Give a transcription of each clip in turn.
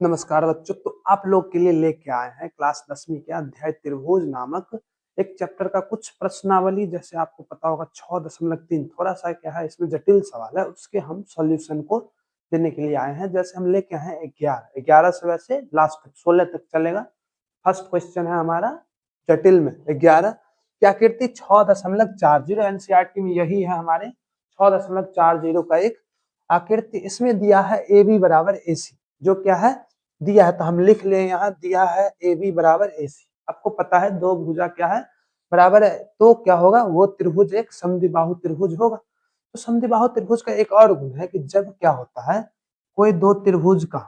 नमस्कार बच्चों। तो आप लोग के लिए लेके आए हैं क्लास 10वीं के अध्याय त्रिभुज नामक एक चैप्टर का कुछ प्रश्नावली। जैसे आपको पता होगा 6.3 थोड़ा सा क्या है, इसमें जटिल सवाल है, उसके हम सॉल्यूशन को देने के लिए आए हैं। जैसे हम लेके आए हैं 11 से वैसे लास्ट तक 16 तक चलेगा। फर्स्ट क्वेश्चन है हमारा जटिल में 11 की आकृति 6.40। एनसीईआरटी में यही है हमारे 6.40 का एक आकृति। इसमें दिया है ए बी बराबर ए सी, जो क्या है दिया है, तो हम लिख लें यहाँ दिया है ए बी बराबर ए सी। आपको पता है दो भुजा क्या है बराबर है, तो क्या होगा वो त्रिभुज एक समद्विबाहु त्रिभुज होगा। तो समद्विबाहु त्रिभुज का एक और गुण है कि जब क्या होता है कोई दो त्रिभुज का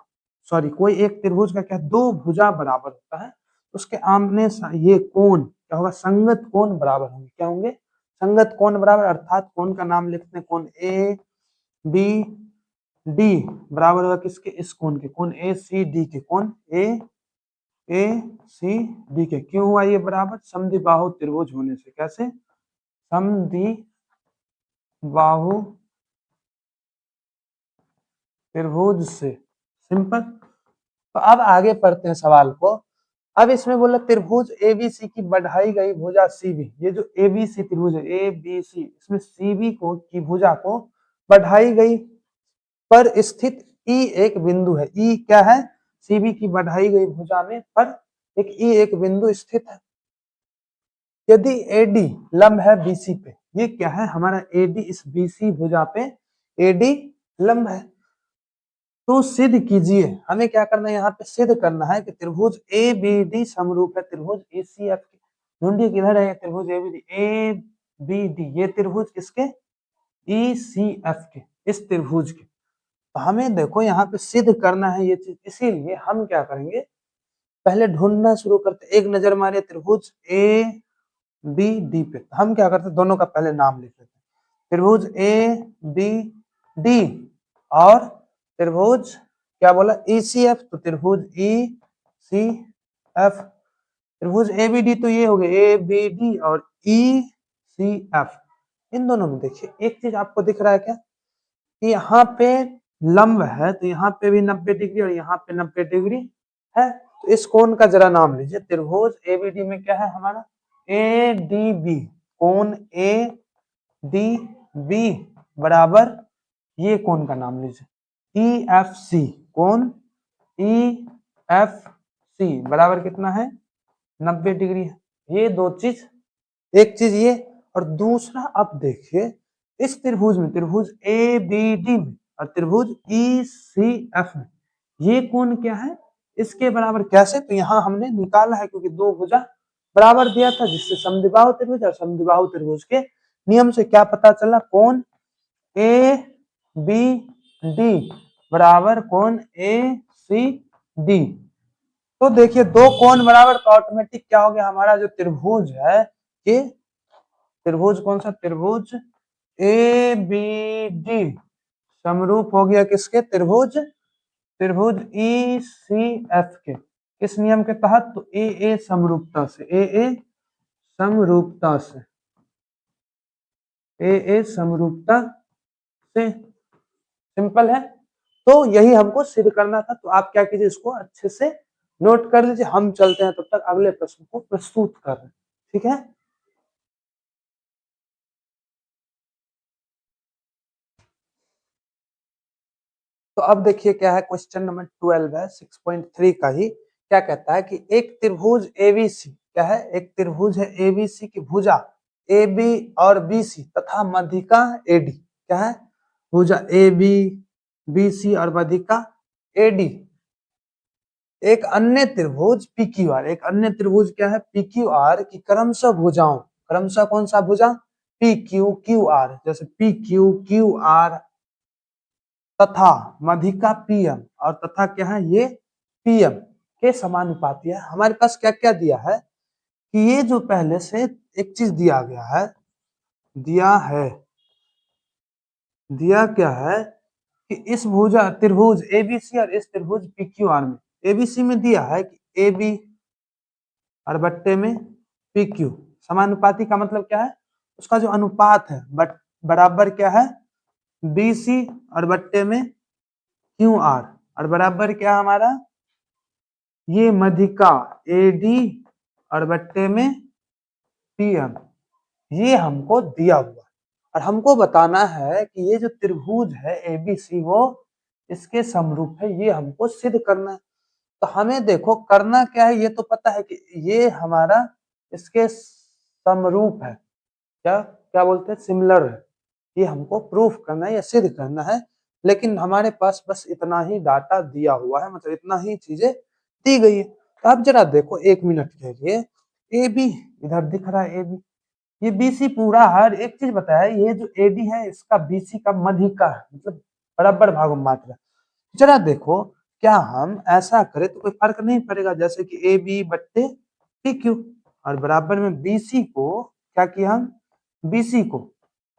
कोई एक त्रिभुज का क्या दो भुजा बराबर होता है, उसके आमने ये कोण क्या होगा, संगत कोण बराबर होंगे। क्या होंगे? संगत कोण बराबर, अर्थात कोण का नाम लिखते हैं कोण ए बी डी बराबर होगा किसके, इस कोण के, कोण ए सी डी के, कोण ए सी डी के। क्यों हुआ ये बराबर? समद्विबाहु त्रिभुज होने से। कैसे? समद्विबाहु त्रिभुज से। सिंपल। तो अब आगे पढ़ते हैं सवाल को। अब इसमें बोला त्रिभुज एबीसी की बढ़ाई गई भुजा सीबी। ये जो एबीसी त्रिभुज है एबीसी, इसमें सीबी को की भुजा को बढ़ाई गई पर स्थित ई एक बिंदु है। ई क्या है? सीबी की बढ़ाई गई भुजा में पर एक ई एक बिंदु स्थित है। यदि एडी लंब है बीसी पे, ये क्या है हमारा एडी, इस बीसी भुजा पे एडी लंब है, तो सिद्ध कीजिए। हमें क्या करना है यहाँ पे सिद्ध करना है कि त्रिभुज ए बी डी समरूप है त्रिभुज ए सी एफ के। ढूंढिए किधर है त्रिभुज ए बी डी, ये त्रिभुज किसके? ई सी एफ के, इस त्रिभुज के। तो हमें देखो यहाँ पे सिद्ध करना है ये चीज, इसीलिए हम क्या करेंगे पहले ढूंढना शुरू करते। एक नजर मारे त्रिभुज ए बी डी पे, तो हम क्या करते दोनों का पहले नाम लिख लेते हैं। त्रिभुज ए बी डी और त्रिभुज क्या बोला ई सी एफ, तो त्रिभुज ई सी एफ। त्रिभुज ए बी डी तो ये हो गए ए बी डी और ई सी एफ। इन दोनों में देखिए एक चीज आपको दिख रहा है क्या कि यहाँ पे लंब है, तो यहाँ पे भी 90 डिग्री और यहाँ पे 90 डिग्री है। तो इस कोण का जरा नाम लीजिए। त्रिभुज एबीडी में क्या है हमारा ए डी बी, कोण ए डी बी बराबर ये कोण का नाम लीजिए ई एफ सी, कोण ई एफ सी बराबर कितना है 90 डिग्री है। ये दो चीज, एक चीज ये, और दूसरा अब देखिए इस त्रिभुज में, त्रिभुज ए बी डी में और त्रिभुज ई सी एफ में ये कोण क्या है इसके बराबर। कैसे? तो यहाँ हमने निकाला है क्योंकि दो भुजा बराबर दिया था, जिससे समद्विबाहु त्रिभुज और समद्विबाहु त्रिभुज के नियम से क्या पता चला, कोण ए बी डी बराबर कोण ए सी डी। तो देखिए दो कोण बराबर, तो ऑटोमेटिक क्या हो गया हमारा जो त्रिभुज है कि त्रिभुज कौन सा, त्रिभुज ए बी डी समरूप हो गया किसके, त्रिभुज त्रिभुज ई सी एफ के। किस नियम के तहत? तो ए समरूपता से, ए समरूपता से, ए समरूपता से। सिंपल है। तो यही हमको सिद्ध करना था। तो आप क्या कीजिए इसको अच्छे से नोट कर लीजिए। हम चलते हैं तब तक अगले प्रश्न को प्रस्तुत कर रहे हैं। ठीक है। तो अब देखिए क्या है, क्वेश्चन नंबर 12 है 6.3 का ही। क्या कहता है कि एक त्रिभुज एबीसी, क्या है एक त्रिभुज है एबीसी की भुजा ए बी और बी सी तथा मध्यिका एडी, क्या है भुजा ए बी बी सी और मध्यिका एडी। एक अन्य त्रिभुज पी क्यू आर, एक अन्य त्रिभुज क्या है पी क्यू आर की क्रमशः भुजाओं, क्रमशः कौन सा भुजा पी क्यू क्यू आर, जैसे पी क्यू क्यू आर तथा मध्यिका पीएम और तथा क्या है ये पीएम के समानुपाती है। हमारे पास क्या क्या दिया है कि ये जो पहले से एक चीज दिया गया है, दिया क्या है कि इस भुजा त्रिभुज एबीसी और इस त्रिभुज पीक्यूआर में, एबीसी में दिया है कि ए बी और बट्टे में पी क्यू समानुपाती का मतलब क्या है, उसका जो अनुपात है बट बराबर क्या है बी सी और बट्टे में क्यू आर और बराबर क्या हमारा ये मधिका AD और बट्टे में PM, ये हमको दिया हुआ और हमको बताना है कि ये जो त्रिभुज है ABC वो इसके समरूप है, ये हमको सिद्ध करना है। तो हमें देखो करना क्या है, ये तो पता है कि ये हमारा इसके समरूप है, क्या क्या बोलते हैं, सिमिलर है, ये हमको प्रूफ करना है या सिद्ध करना है। लेकिन हमारे पास बस इतना ही डाटा दिया हुआ है, मतलब इतना ही चीजें दी गई है। तो आप जरा देखो 1 मिनट के लिए, ए बी इधर दिख रहा है, ए बी, ये बीसी पूरा हर एक चीज बताया, ये जो एडी है इसका बीसी का मध्यिका है, मतलब बराबर भागों में बांट रहा है। जरा देखो क्या हम ऐसा करें तो कोई फर्क नहीं पड़ेगा, जैसे कि ए बी बट्टे पी क्यू और बराबर में बीसी को क्या किया हम, बीसी को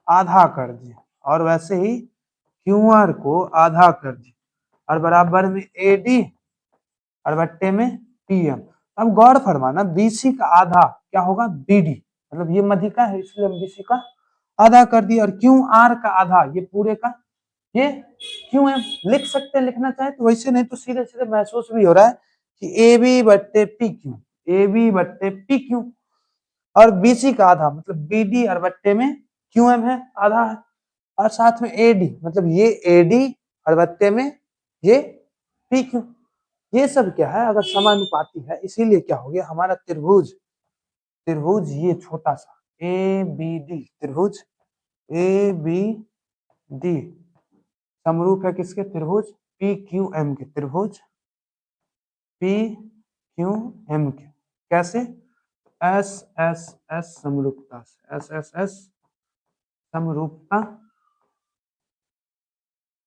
आधा कर दिए और वैसे ही क्यू आर को आधा कर दिए और बराबर में एडी और बट्टे में पीएम। अब गौर फरमाना बीसी का आधा क्या होगा, बीडी, मतलब ये मध्यिका है इसलिए हम बीसी का आधा कर दिए और क्यू आर का आधा ये पूरे का ये क्यू एम लिख सकते हैं, लिखना चाहे तो वैसे, नहीं तो सीधे सीधे महसूस भी हो रहा है कि ए बी बट्टे पी क्यू, ए बी बट्टे पी क्यू और बीसी का आधा मतलब बीडी और बट्टे में क्यू एम है, आधा है और साथ में एडी मतलब ये एडी और बट्टे में ये पी क्यू। ये सब क्या है, अगर समानुपाती है इसीलिए क्या हो गया हमारा त्रिभुज, त्रिभुज ये छोटा सा ए बी डी, त्रिभुज ए बी डी समरूप है किसके, त्रिभुज पी क्यू एम के, त्रिभुज पी क्यू एम के। कैसे, एस एस एस समरूपता से, एस एस एस समरूपता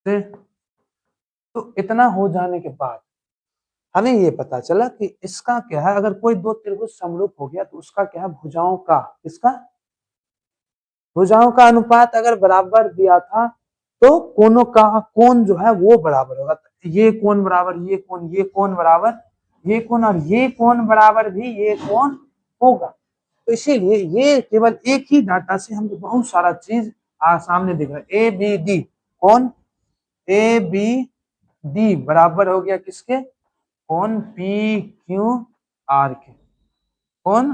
से। तो इतना हो जाने के बाद हमें ये पता चला कि इसका क्या है, अगर कोई दो त्रिभुज समरूप हो गया तो उसका क्या है, भुजाओं का, इसका भुजाओं का अनुपात अगर बराबर दिया था तो कोनों का कोण जो है वो बराबर होगा। ये कोण बराबर ये कोण, ये कोण बराबर ये कोण और ये कोण बराबर भी ये कोण होगा। तो इसीलिए ये केवल एक ही डाटा से हमको बहुत सारा चीज सामने दिख रहा है। ए बी डी कोण ए बी डी बराबर हो गया किसके, कोण पी क्यू आर के, कोण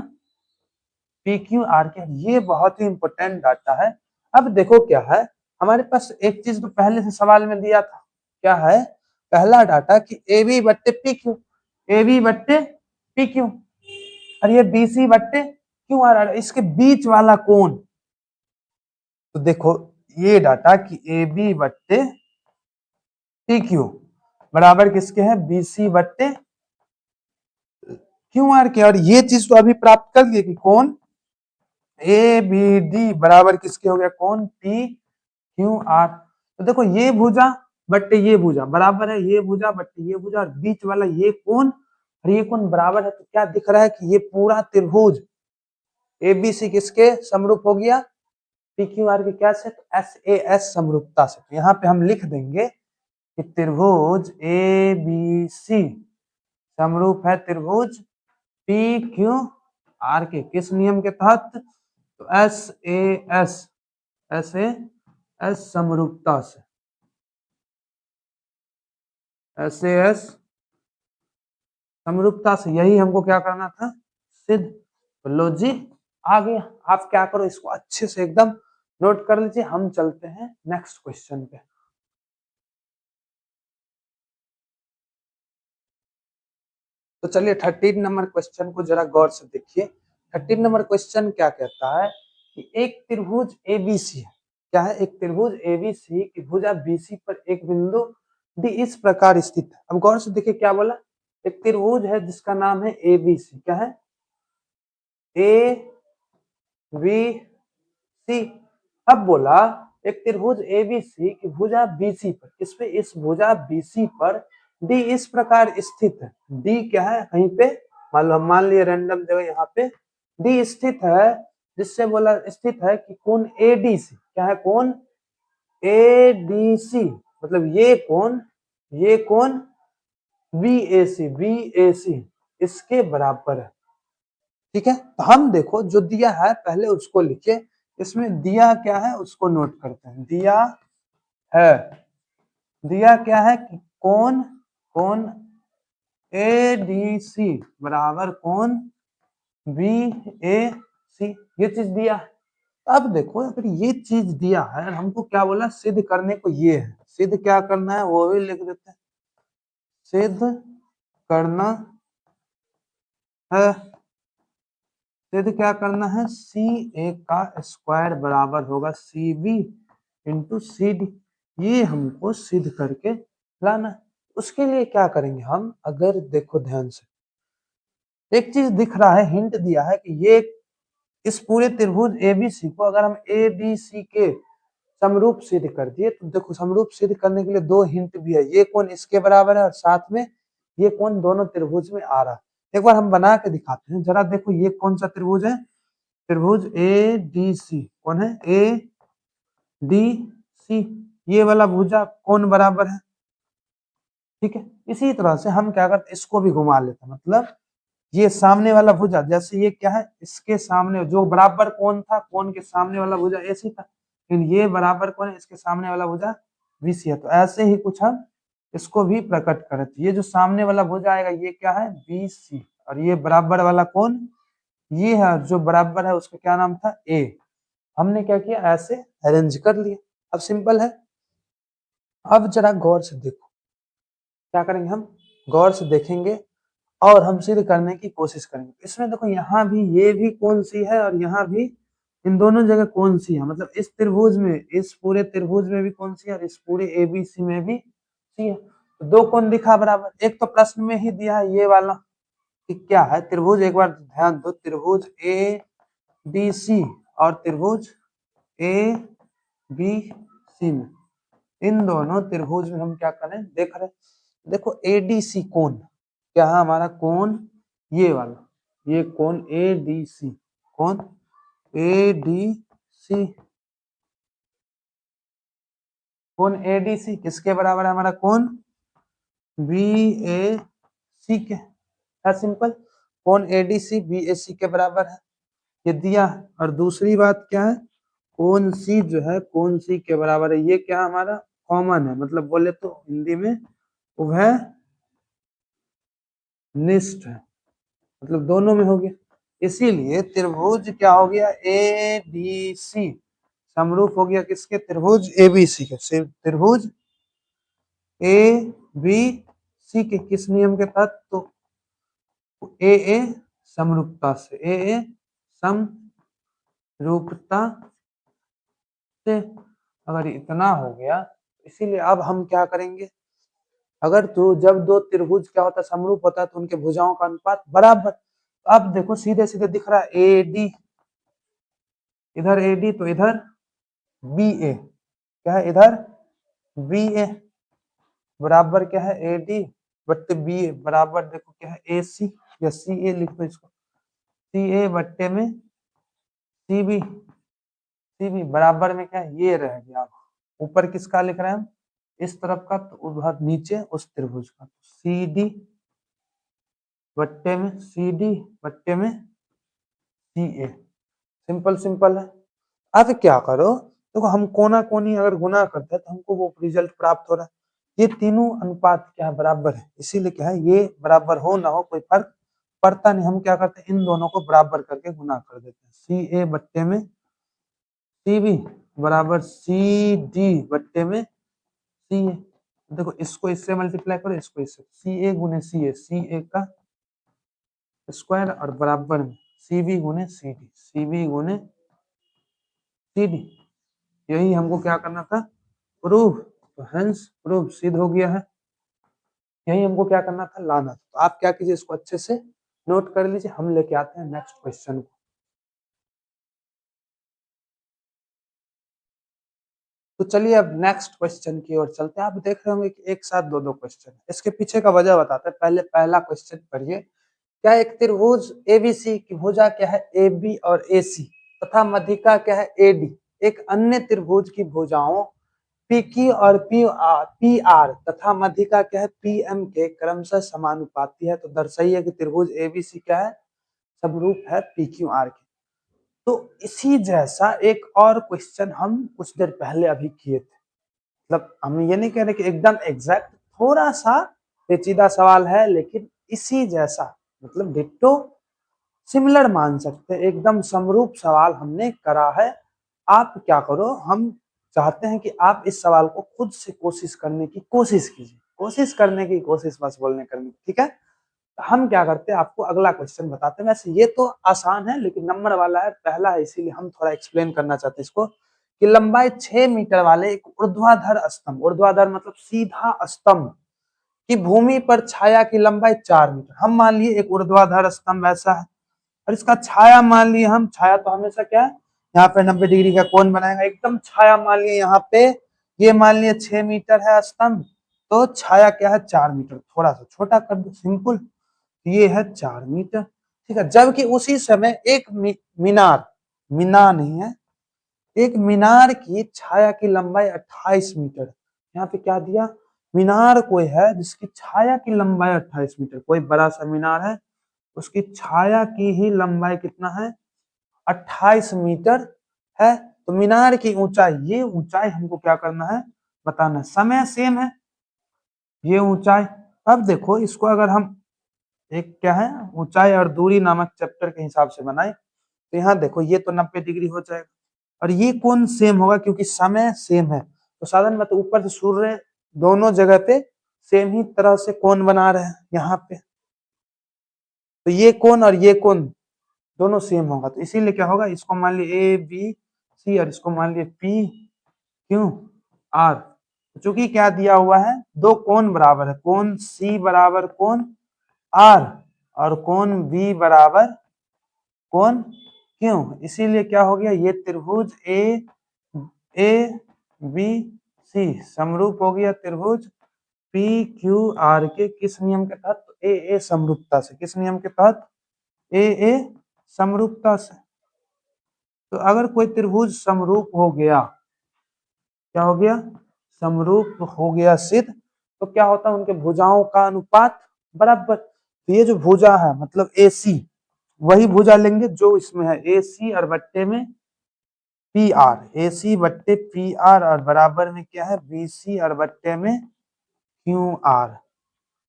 पी क्यू आर के। ये बहुत ही इंपॉर्टेंट डाटा है। अब देखो क्या है, हमारे पास एक चीज तो पहले से सवाल में दिया था, क्या है, पहला डाटा कि ए बी बट्टे पी क्यू, ए बी बट्टे पी क्यू और ये बी सी बट्टे क्यू आर, इसके बीच वाला कोण। तो देखो ये डाटा कि ए बी बट्टे पी क्यू बराबर किसके है, बी सी बट्टे क्यू आर के, और ये चीज तो अभी प्राप्त कर लिए कि कौन ए बी डी बराबर किसके हो गया, कौन पी क्यू आर। तो देखो ये भुजा बट्टे ये भुजा बराबर है, ये भुजा बट्टे ये भुजा और बीच वाला ये कोण और ये कोण बराबर है। तो क्या दिख रहा है कि ये पूरा त्रिभुज एबीसी किसके समरूप हो गया, पी क्यू आर के क्या से, एस ए एस समरूपता से। तो यहाँ पे हम लिख देंगे कि त्रिभुज ए बी सी समरूप है त्रिभुज पी क्यू आर के, किस नियम के तहत, तो एस ए एस समरूपता से, एस ए एस समरूपता से। यही हमको क्या करना था, सिद्ध। तो लो जी आ गया। आप क्या करो, इसको अच्छे से एकदम नोट कर लीजिए। हम चलते हैं नेक्स्ट क्वेश्चन पे। तो चलिए 13 नंबर क्वेश्चन को जरा गौर से देखिए। 13 नंबर क्वेश्चन क्या कहता है कि एक त्रिभुज एबीसी है, क्या है, एक त्रिभुज एबीसी की भुजा बीसी पर एक बिंदु डी इस प्रकार स्थित है। अब गौर से देखिए क्या बोला, एक त्रिभुज है जिसका नाम है एबीसी, क्या है, ए बी सी। अब बोला एक त्रिभुज एबीसी की भुजा बीसी पर, इस पे इस भुजा बीसी पर डी इस प्रकार स्थित है। डी क्या है, कहीं पे मान लिया रैंडम जगह यहाँ पे डी स्थित है, जिससे बोला स्थित है कि कोण एडीसी, क्या है, कोण एडीसी मतलब ये कोण बीएसी इसके बराबर है। ठीक है, तो हम देखो जो दिया है पहले उसको लिखिए। इसमें दिया क्या है उसको नोट करते हैं। दिया है, दिया क्या है कि कोण ए डी सी बराबर कोण बी ए सी, ये चीज दिया है। अब देखो अगर ये चीज दिया है और हमको क्या बोला सिद्ध करने को, ये है सिद्ध क्या करना है वो भी लिख देते हैं, सिद्ध करना है, सिद्ध क्या करना है, सी ए का स्क्वायर बराबर होगा C B into C D, ये हमको सिद्ध करके लाना है। उसके लिए क्या करेंगे हम, अगर देखो ध्यान से एक चीज दिख रहा है, हिंट दिया है कि ये इस पूरे त्रिभुज एबीसी को अगर हम ए बी सी के समरूप सिद्ध कर दिए तो देखो समरूप सिद्ध करने के लिए दो हिंट भी है, ये कोण इसके बराबर है और साथ में ये कोण दोनों त्रिभुज में आ रहा है। एक बार हम बना के दिखाते हैं, जरा देखो ये कौन सा त्रिभुज है, त्रिभुज ए डी सी, कौन है ए डी सी, ये वाला भुजा कौन बराबर है, ठीक है। इसी तरह से हम क्या करते हैं, इसको भी घुमा लेते हैं, मतलब ये सामने वाला भुजा जैसे ये क्या है, इसके सामने जो बराबर कोण था, कोण के सामने वाला भुजा ऐसी था, लेकिन ये बराबर कोण है, इसके सामने वाला भुजा बीसी है। तो ऐसे ही कुछ हम इसको भी प्रकट करें, तो ये जो सामने वाला भुजा आएगा ये क्या है बीसी, और ये बराबर वाला कोण ये है, जो बराबर है उसका क्या नाम था ए। हमने क्या किया ऐसे अरेंज कर लिया। अब सिंपल है, अब जरा गौर से देखो, क्या करेंगे हम गौर से देखेंगे और हम सिद्ध करने की कोशिश करेंगे। इसमें देखो यहाँ भी ये भी कौन सी है और यहाँ भी, इन दोनों जगह कौन सी है, मतलब इस त्रिभुज में, इस पूरे त्रिभुज में भी कौन सी है और इस पूरे एबीसी में भी सी है। तो दो कोण दिखा बराबर, एक तो प्रश्न में ही दिया है ये वाला कि क्या है त्रिभुज, एक बार ध्यान दो, त्रिभुज ए बी सी और त्रिभुज ए बी सी में, इन दोनों त्रिभुज में हम क्या करें देख रहे, देखो एडीसी कोण क्या है हमारा कोण, ये वाला, ये कोण एडीसी, कोण एडीसी, कोण एडीसी किसके बराबर है हमारा कोण बी ए सी के, है सिंपल, कोण एडीसी बी ए सी के बराबर है, ये दिया है। और दूसरी बात क्या है, कोण सी जो है कोण सी के बराबर है, ये क्या हमारा कॉमन है, मतलब बोले तो हिंदी में उभय निष्ठ है, मतलब दोनों में हो गया। इसीलिए त्रिभुज क्या हो गया ए बी सी समरूप हो गया किसके, त्रिभुज एबीसी के, त्रिभुज ए बी सी के किस नियम के तहत, तो ए समरूपता से, ए समरूपता से। अगर इतना हो गया, इसीलिए अब हम क्या करेंगे, अगर तो जब दो त्रिभुज क्या होता है समरूप होता है तो उनके भुजाओं का अनुपात बराबर। तो अब देखो सीधे सीधे दिख रहा है ए डी, इधर ए डी तो इधर बी ए, क्या है इधर बी ए बराबर क्या है ए डी बट्टे बी ए बराबर देखो क्या है ए सी, या सी ए लिख दो इसको, सी ए बट्टे में सी बी, सी बी बराबर में क्या है ये रह गया। ऊपर किसका लिख रहे हैं हम, इस तरफ का, तो उधर नीचे उस त्रिभुज का, सी डी बट्टे में सी डी बट्टे में सी ए, सिंपल सिंपल है। अब क्या करो, देखो हम कोना कोनी अगर गुना करते हैं तो हमको वो रिजल्ट प्राप्त हो रहा है, ये तीनों अनुपात क्या है बराबर है, इसीलिए क्या है ये बराबर हो ना हो कोई फर्क पड़ता नहीं, हम क्या करते हैं इन दोनों को बराबर करके गुना कर देते हैं, सी ए बट्टे में सी बी बराबर सी डी बट्टे में सी ए। देखो इसको इससे मल्टीप्लाई करो, इसको इससे, सी ए गुने सी ए का स्क्वायर और बराबर में सी बी गुने सी डी, सी बी गुने सी डी, यही हमको क्या करना था प्रूफ, तो हेंस प्रूफ सिद्ध हो गया है, यही हमको क्या करना था लाना था। तो आप क्या कीजिए इसको अच्छे से नोट कर लीजिए, हम लेके आते हैं नेक्स्ट क्वेश्चन को। तो चलिए अब नेक्स्ट क्वेश्चन की ओर चलते हैं। आप देख रहे होंगे कि एक साथ दो दो क्वेश्चन, इसके पीछे का वजह बताते हैं। पहले पहला क्वेश्चन पढ़िए, क्या एक त्रिभुज एबीसी की भुजा क्या है ए बी और ए सी तथा मध्यिका क्या है ए डी, एक अन्य त्रिभुज की भुजाओं पी क्यू और पी आर तथा मध्यिका क्या है पी एम के क्रमशः समानुपाती है, तो दर्शाइए कि त्रिभुज एबीसी क्या है समरूप है पी क्यू आर के। तो इसी जैसा एक और क्वेश्चन हम कुछ देर पहले अभी किए थे, मतलब हम ये नहीं कह रहे कि एकदम एग्जैक्ट, थोड़ा सा पेचीदा सवाल है, लेकिन इसी जैसा, मतलब डिट्टो सिमिलर मान सकते हैं, एकदम समरूप सवाल हमने करा है। आप क्या करो, हम चाहते हैं कि आप इस सवाल को खुद से कोशिश करने की कोशिश कीजिए, कोशिश करने की कोशिश बस बोलने करनी, ठीक है। तो हम क्या करते हैं, आपको अगला क्वेश्चन बताते हैं। वैसे ये तो आसान है लेकिन नंबर वाला है, पहला है, इसीलिए हम थोड़ा एक्सप्लेन करना चाहते हैं इसको, कि लंबाई 6 मीटर वाले एक ऊर्ध्वाधर स्तंभ, ऊर्ध्वाधर मतलब सीधा स्तंभ की भूमि पर छाया की लंबाई 4 मीटर। हम मान लिए एक ऊर्ध्वाधर स्तंभ ऐसा है और इसका छाया मान लिए हम, छाया तो हमेशा क्या है, यहाँ पे 90 डिग्री का कोण बनाएगा, एकदम छाया मान लिए यहाँ पे, ये मान लिए 6 मीटर है स्तंभ, तो छाया क्या है 4 मीटर, थोड़ा सा छोटा कर दो, सिंपल, ये है 4 मीटर, ठीक है। जबकि उसी समय एक मीनार, मीनार नहीं है, एक मीनार की छाया की लंबाई 28 मीटर, यहाँ पे क्या दिया, मीनार कोई है जिसकी छाया की लंबाई 28 मीटर, कोई बड़ा सा मीनार है, उसकी छाया की ही लंबाई कितना है, 28 मीटर है। तो मीनार की ऊंचाई, ये ऊंचाई हमको क्या करना है, बताना है। समय सेम है, ये ऊंचाई। अब देखो इसको अगर हम एक क्या है, ऊंचाई और दूरी नामक चैप्टर के हिसाब से बनाए, तो यहाँ देखो ये तो 90 डिग्री हो जाएगा और ये कोण सेम होगा क्योंकि समय सेम है। तो साधन मतलब ऊपर से सूर्य दोनों जगह पे सेम ही तरह से कोण बना रहे हैं यहाँ पे, तो ये कोण और ये कोण दोनों सेम होगा, तो इसीलिए क्या होगा, इसको मान लिए ए बी सी और इसको मान लिए पी क्यू आर। चूंकि क्या दिया हुआ है, दो कोण बराबर है, कोण सी बराबर कोण आर और कोण बी बराबर कोण क्यू, इसीलिए क्या हो गया, ये त्रिभुज ए बी सी समरूप हो गया त्रिभुज पी क्यू आर के किस नियम के तहत, ए समरूपता से, किस नियम के तहत, ए समरूपता से। तो अगर कोई त्रिभुज समरूप हो गया, क्या हो गया, समरूप हो गया सिद्ध, तो क्या होता है, उनके भुजाओं का अनुपात बराबर। तो ये जो भुजा है मतलब AC, वही भुजा लेंगे जो इसमें है, AC और बट्टे में PR, AC बट्टे PR और बराबर में क्या है, BC और बट्टे में QR।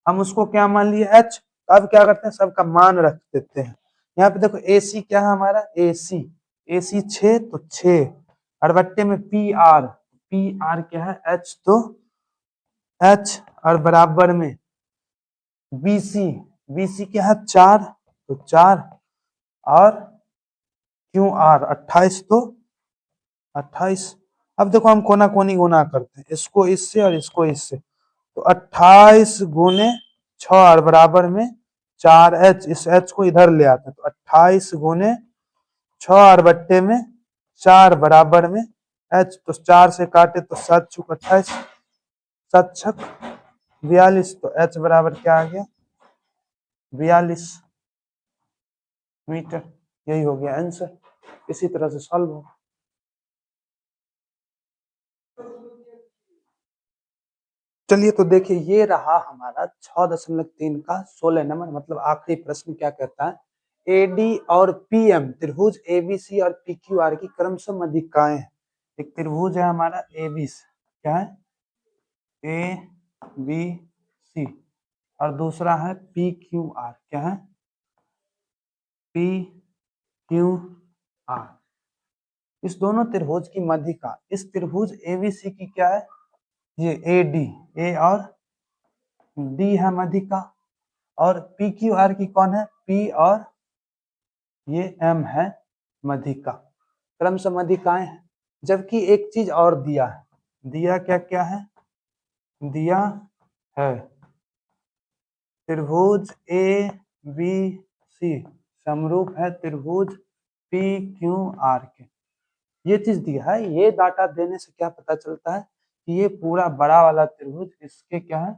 हम उसको क्या मान लिए H। अब क्या करते हैं, सबका मान रख देते हैं। यहाँ पे देखो AC क्या है हमारा, AC 6 तो 6 और बट्टे में PR क्या है H, तो H और बराबर में BC क्या है 4 तो 4 और QR 28 तो 28। अब देखो हम कोना कोनी गुना करते हैं, इसको इससे और इसको इससे, तो 28 गुने 6 और बराबर में 4H, इस H को इधर ले आते हैं, तो 28 गुने 6 और बट्टे में 4 बराबर में H, तो 4 से काटे तो 7 छुक 28, 7 छक 42, तो H बराबर क्या आ गया, 42 मीटर। यही हो गया आंसर, इसी तरह से सॉल्व हो। चलिए तो देखिए, ये रहा हमारा 6.3 का 16 नंबर, मतलब आखिरी प्रश्न क्या कहता है, एडी और पीएम त्रिभुज एबीसी और पीक्यूआर की क्रमशः मध्यिकाएं हैं। एक त्रिभुज है हमारा एबीसी, क्या है, ए बी सी, और दूसरा है पीक्यूआर, क्या है, पी क्यू आर। इस दोनों त्रिभुज की मध्यिका, इस त्रिभुज एबीसी की क्या है, ये ए डी, ए और डी है मध्यिका, और पी क्यू आर की कौन है, पी और ये एम है मध्यिका, क्रमशः मध्यिकाएं हैं। जबकि एक चीज और दिया है, दिया क्या क्या है, दिया है त्रिभुज ए बी सी समरूप है त्रिभुज पी क्यू आर के, ये चीज दिया है। ये डाटा देने से क्या पता चलता है कि ये पूरा बड़ा वाला त्रिभुज इसके क्या है,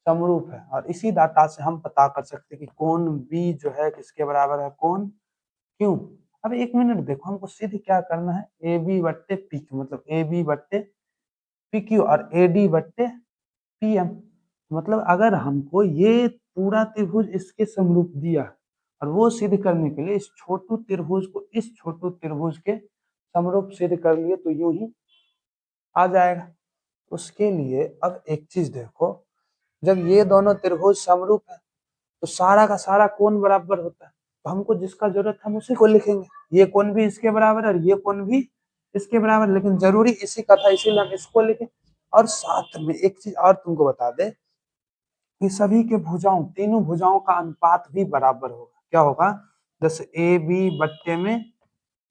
समरूप है, और इसी डाटा से हम पता कर सकते हैं कि कोण बी जो है किसके बराबर है, कोण क्यों। अब एक मिनट देखो, हमको सीधे क्या करना है, ए बी बट्टे पी क्यू, मतलब ए बी बट्टे पी क्यू और ए डी बट्टे पी एम। मतलब अगर हमको ये पूरा त्रिभुज इसके समरूप दिया और वो सिद्ध करने के लिए इस छोटू त्रिभुज को इस छोटू त्रिभुज के समरूप सिद्ध कर लिए, तो यूं ही आ जाएगा। उसके लिए अब एक चीज देखो, जब ये दोनों त्रिभुज समरूप है तो सारा का सारा कोण बराबर होता है, तो हमको जिसका जरूरत है हम उसी को लिखेंगे। ये कोण भी इसके बराबर है और ये कोण भी इसके बराबर, लेकिन जरूरी इसी का था इसीलिए हम इसको लिखे। और साथ में एक चीज और तुमको बता दे कि सभी के भुजाओं, तीनों भुजाओं का अनुपात भी बराबर होगा। क्या होगा? जैसे ए बी बट्टे में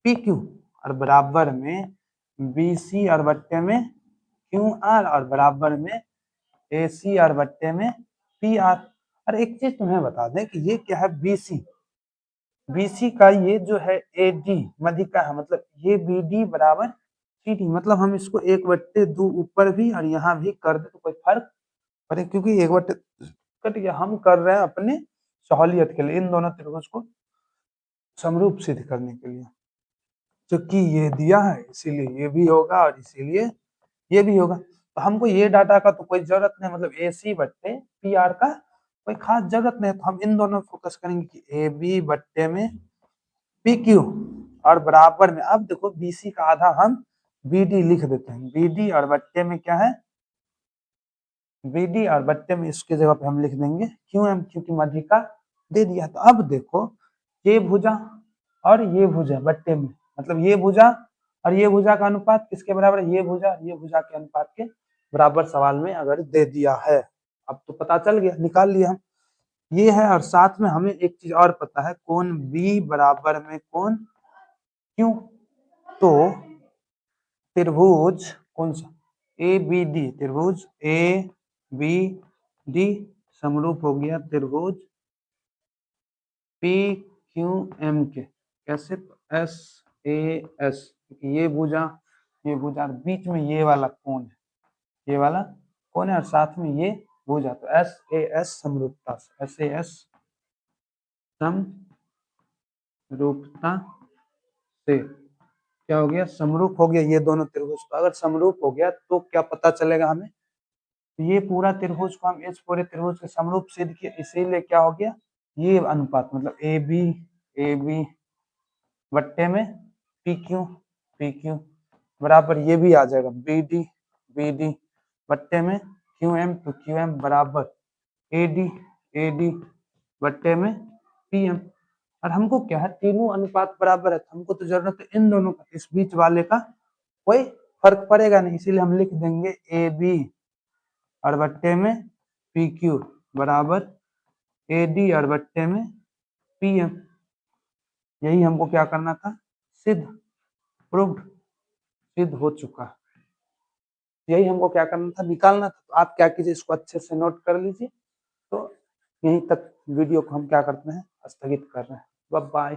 पी क्यू और बराबर में बी सी और बट्टे में क्यू आर और बराबर में ए सी और बट्टे में पी आर। और एक चीज तुम्हें बता दें कि ये क्या है, बीसी। बीसी का ये जो है एडी मध्य का है, मतलब ये बीडी बराबर सीडी, मतलब हम इसको 1/2 ऊपर भी और यहाँ भी कर दे तो कोई फर्क पड़े, क्योंकि 1/2 कट गया। हम कर रहे हैं अपने सहूलियत के लिए इन दोनों त्रिभुज को समरूप सिद्ध करने के लिए, क्योंकि ये दिया है इसीलिए ये भी होगा और इसीलिए ये भी होगा। तो हमको ये डाटा का तो कोई जरूरत नहीं, मतलब ए सी बट्टे पी आर का कोई खास जरूरत नहीं, तो हम इन दोनों फोकस करेंगे कि ए बी बट्टे में पी क्यू और बराबर में, अब देखो बीसी का आधा हम बीडी लिख देते हैं, बीडी और बट्टे में क्या है, बीडी और बट्टे में इसके जगह पे हम लिख देंगे क्यू एम, क्योंकि मध्य का दे दिया। तो अब देखो ये भुजा और ये भुजा बट्टे में, मतलब ये भुजा और ये भुजा का अनुपात किसके बराबर है, ये भुजा और ये भुजा के अनुपात के बराबर सवाल में अगर दे दिया है, अब तो पता चल गया, निकाल लिया हम। ये है और साथ में हमें एक चीज और पता है, कोण बी बराबर में कोण क्यू। तो त्रिभुज कौन सा, ए बी डी, त्रिभुज ए बी डी समरूप हो गया त्रिभुज पी क्यू एम के। कैसे? एस ए एस, ये भुजा बीच में ये वाला कोण है, ये वाला कोण है और साथ में ये भुजा, तो एस ए एस समरूपता से, एस ए एस समरूपता से क्या हो गया, समरूप हो गया ये दोनों त्रिभुज। तो अगर समरूप हो गया तो क्या पता चलेगा हमें, ये पूरा त्रिभुज को हम इस पूरे त्रिभुज के समरूप सिद्ध किया, इसीलिए क्या हो गया, ये अनुपात मतलब ए बी बट्टे में पी क्यू बराबर ये भी आ जाएगा बी डी बट्टे में क्यू एम, तो क्यू एम बराबर ए डी बट्टे में पी एम। और हमको क्या है, तीनों अनुपात बराबर है, तो हमको तो जरूरत है इन दोनों का, इस बीच वाले का कोई फर्क पड़ेगा नहीं, इसीलिए हम लिख देंगे ए बी और बट्टे में पी क्यू बराबर ए डी और बट्टे में पी एम। यही हमको क्या करना था, सिद्ध, प्रूव्ड, सिद्ध हो चुका। यही हमको क्या करना था, निकालना था। तो आप क्या कीजिए, इसको अच्छे से नोट कर लीजिए। तो यहीं तक वीडियो को हम क्या करते हैं, स्थगित कर रहे हैं। Bye bye.